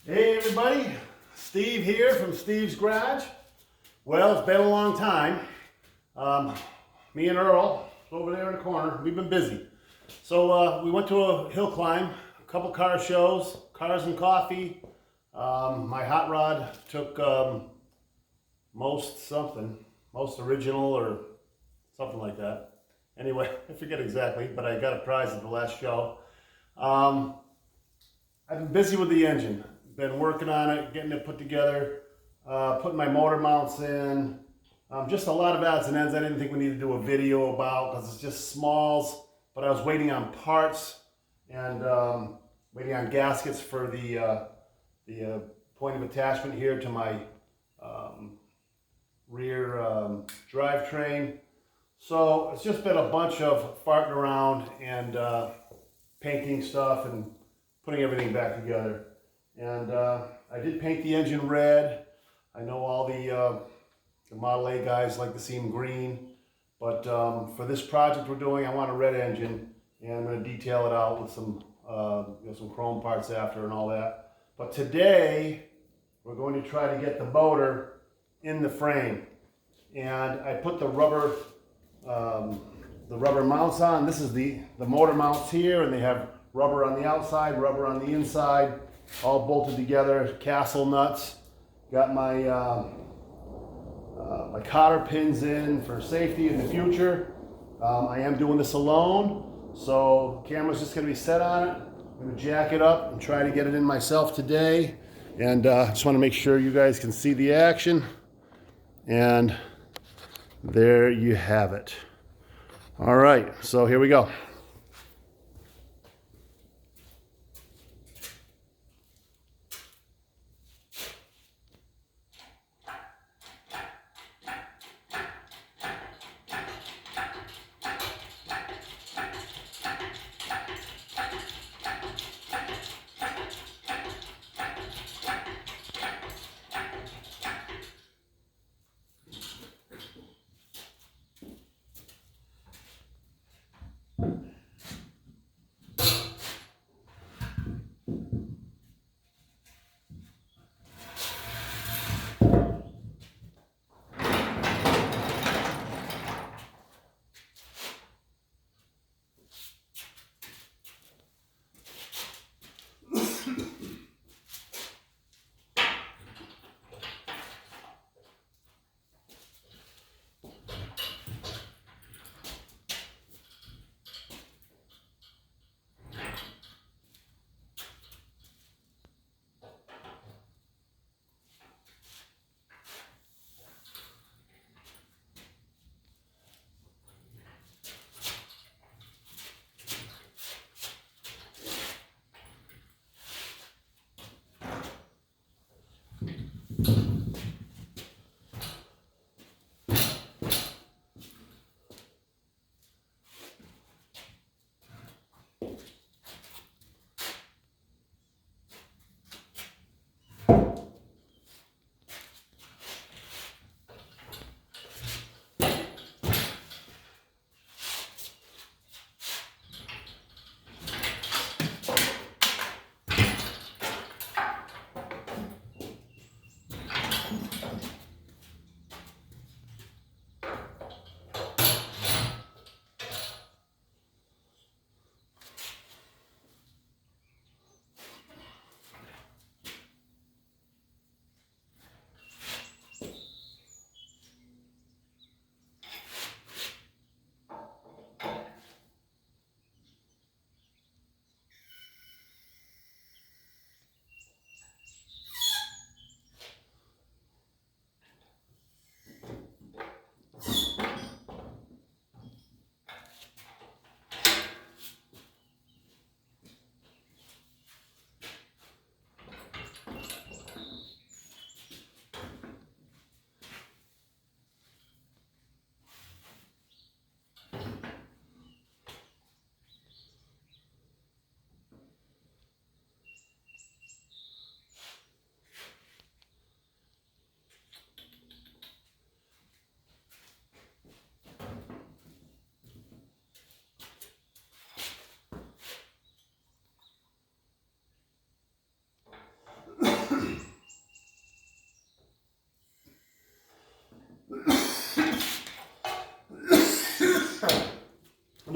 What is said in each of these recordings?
Hey everybody, Steve here from Steve's Garage. Well, it's been a long time. Me and Earl, over there in the corner, we've been busy. So we went to a hill climb, a couple car shows, cars and coffee. My hot rod took most original or something like that. Anyway, I forget exactly, but I got a prize at the last show. I've been busy with the engine. Been working on it, getting it put together, putting my motor mounts in. Just a lot of odds and ends I didn't think we needed to do a video about because it's just smalls, but I was waiting on parts and waiting on gaskets for the point of attachment here to my rear drivetrain. So it's just been a bunch of farting around and painting stuff and putting everything back together. And I did paint the engine red. I know all the Model A guys like to see them green, but for this project we're doing, I want a red engine, and I'm going to detail it out with some some chrome parts after and all that. But today we're going to try to get the motor in the frame, and I put the rubber mounts on. This is the motor mounts here, and they have rubber on the outside, rubber on the inside, all bolted together, castle nuts. Got my my cotter pins in for safety in the future. I am doing this alone, so the camera's just gonna be set on it. I'm gonna jack it up and try to get it in myself today. And just wanna make sure you guys can see the action. And there you have it. All right, so here we go.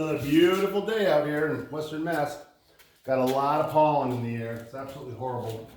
Another beautiful day out here in Western Mass. Got a lot of pollen in the air. It's absolutely horrible.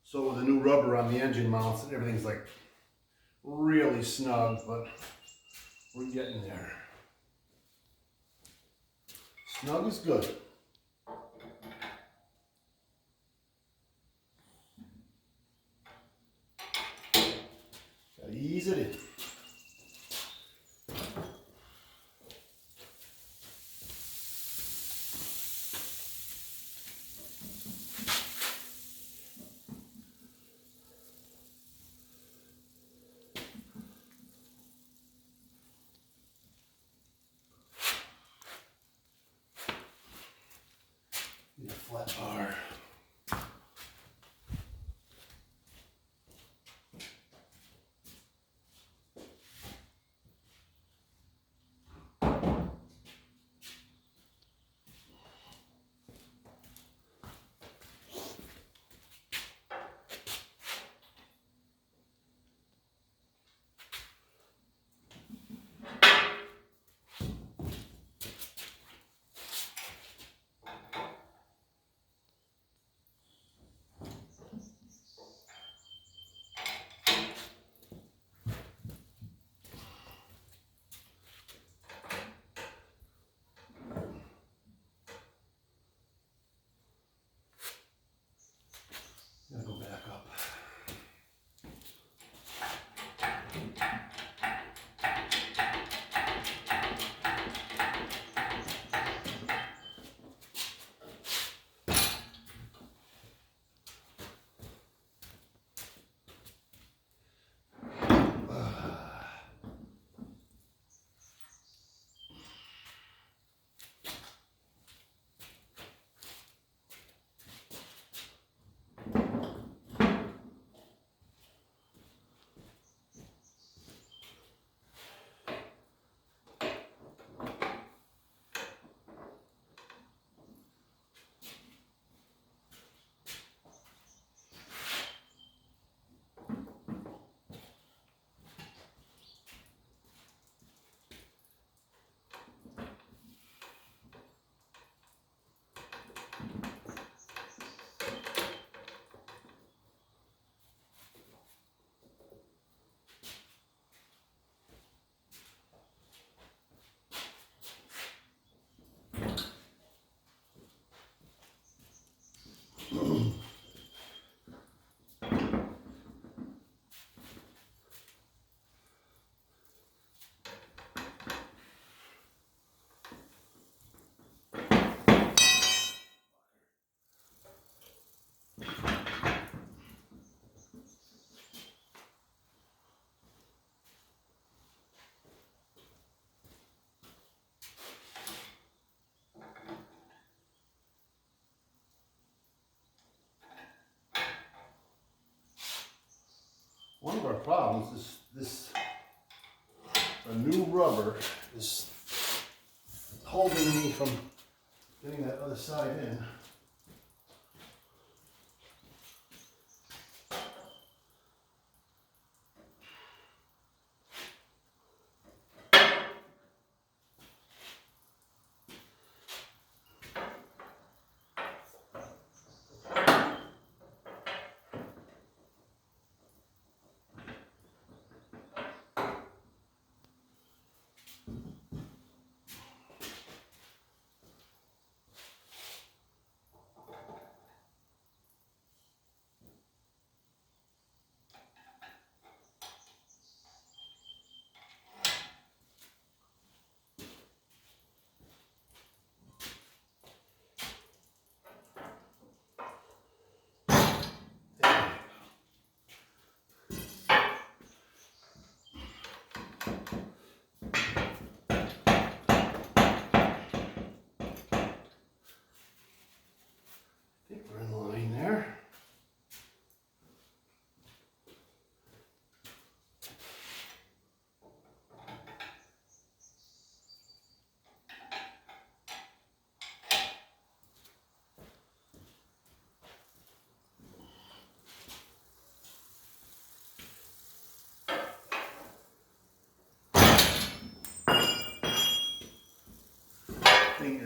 So with the new rubber on the engine mounts, everything's like really snug, but we're getting there. Snug is good. Gotta ease it in. Need a flat bar. Gotta go back up. One of our problems is the new rubber is holding me from getting that other side in.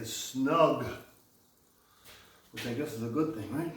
is snug, which I guess is a good thing, right?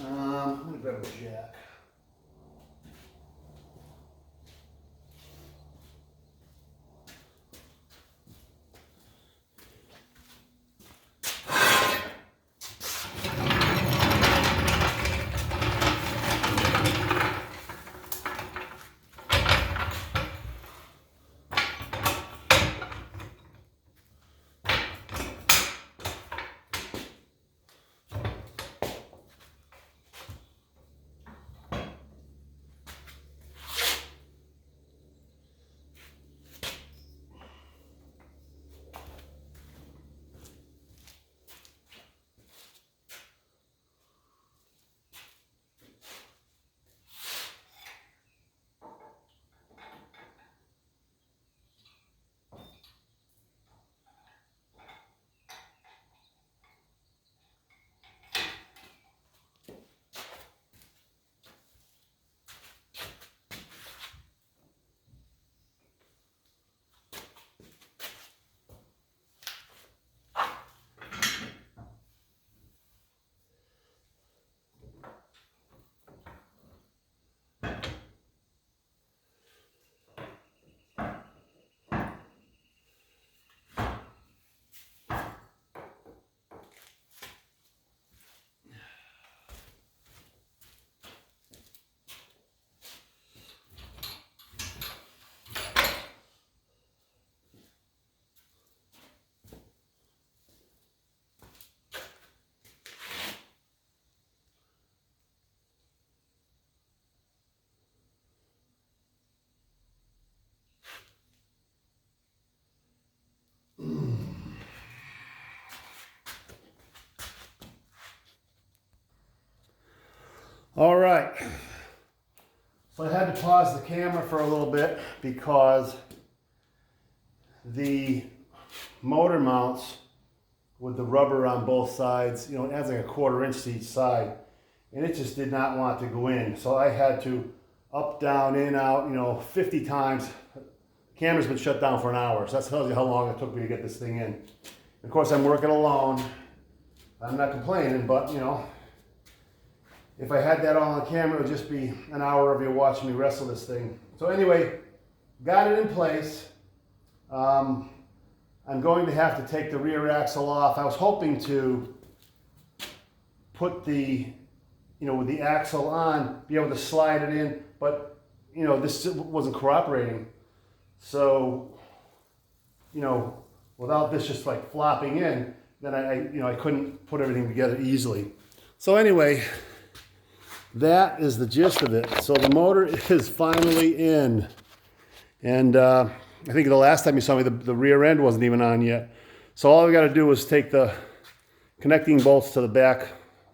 I'm gonna grab a jack. All right, so I had to pause the camera for a little bit because the motor mounts with the rubber on both sides, you know, it adds like a 1/4 inch to each side, and it just did not want to go in. So I had to up, down, in, out, you know, 50 times. The camera's been shut down for an hour, so that tells you how long it took me to get this thing in. Of course, I'm working alone. I'm not complaining, but you know, if I had that all on camera, it would just be an hour of you watching me wrestle this thing. So anyway, got it in place. I'm going to have to take the rear axle off. I was hoping to put the, you know, with the axle on, be able to slide it in, but you know, this wasn't cooperating. So, you know, without this just like flopping in, then I couldn't put everything together easily. So anyway, that is the gist of it. So the motor is finally in. And I think the last time you saw me, the rear end wasn't even on yet. So all we got to do is take the connecting bolts to the back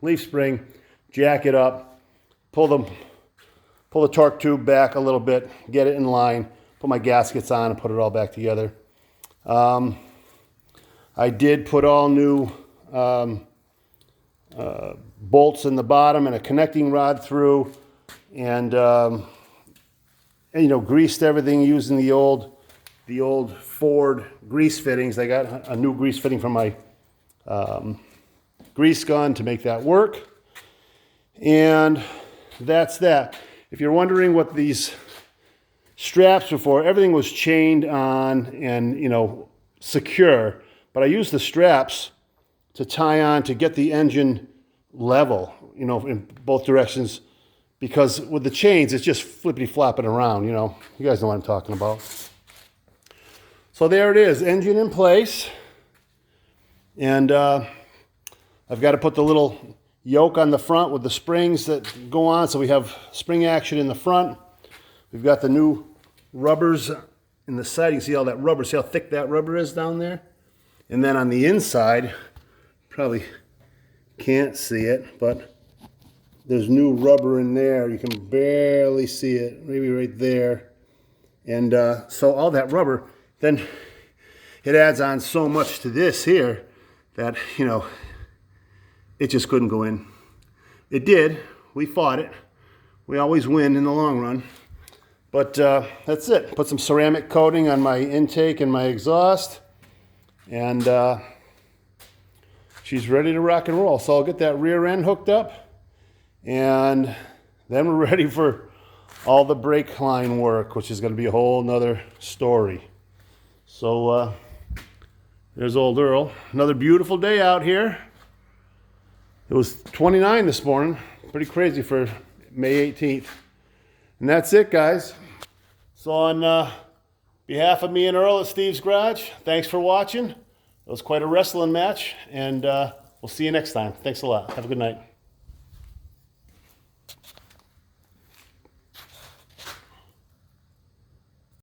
leaf spring, jack it up, pull the torque tube back a little bit, get it in line, put my gaskets on and put it all back together. I did put all new bolts in the bottom and a connecting rod through, and you know, greased everything using the old Ford grease fittings. I got a new grease fitting from my grease gun to make that work, and that's that. If you're wondering what these straps were for, everything was chained on and, you know, secure, but I used the straps to tie on to get the engine level, you know, in both directions, because with the chains, it's just flippity flopping around, you know. You guys know what I'm talking about. So there it is, engine in place. And I've got to put the little yoke on the front with the springs that go on, so we have spring action in the front. We've got the new rubbers in the side. You can see all that rubber. See how thick that rubber is down there? And then on the inside, probably can't see it, but there's new rubber in there. You can barely see it, maybe right there. And so all that rubber, then it adds on so much to this here that, you know, it just couldn't go in. It did. We fought it. We always win in the long run. But that's it. Put some ceramic coating on my intake and my exhaust. And she's ready to rock and roll. So I'll get that rear end hooked up. And then we're ready for all the brake line work, which is going to be a whole nother story. So there's old Earl. Another beautiful day out here. It was 29 this morning. Pretty crazy for May 18th. And that's it, guys. So on behalf of me and Earl at Steve's Garage, thanks for watching. It was quite a wrestling match, and we'll see you next time. Thanks a lot. Have a good night.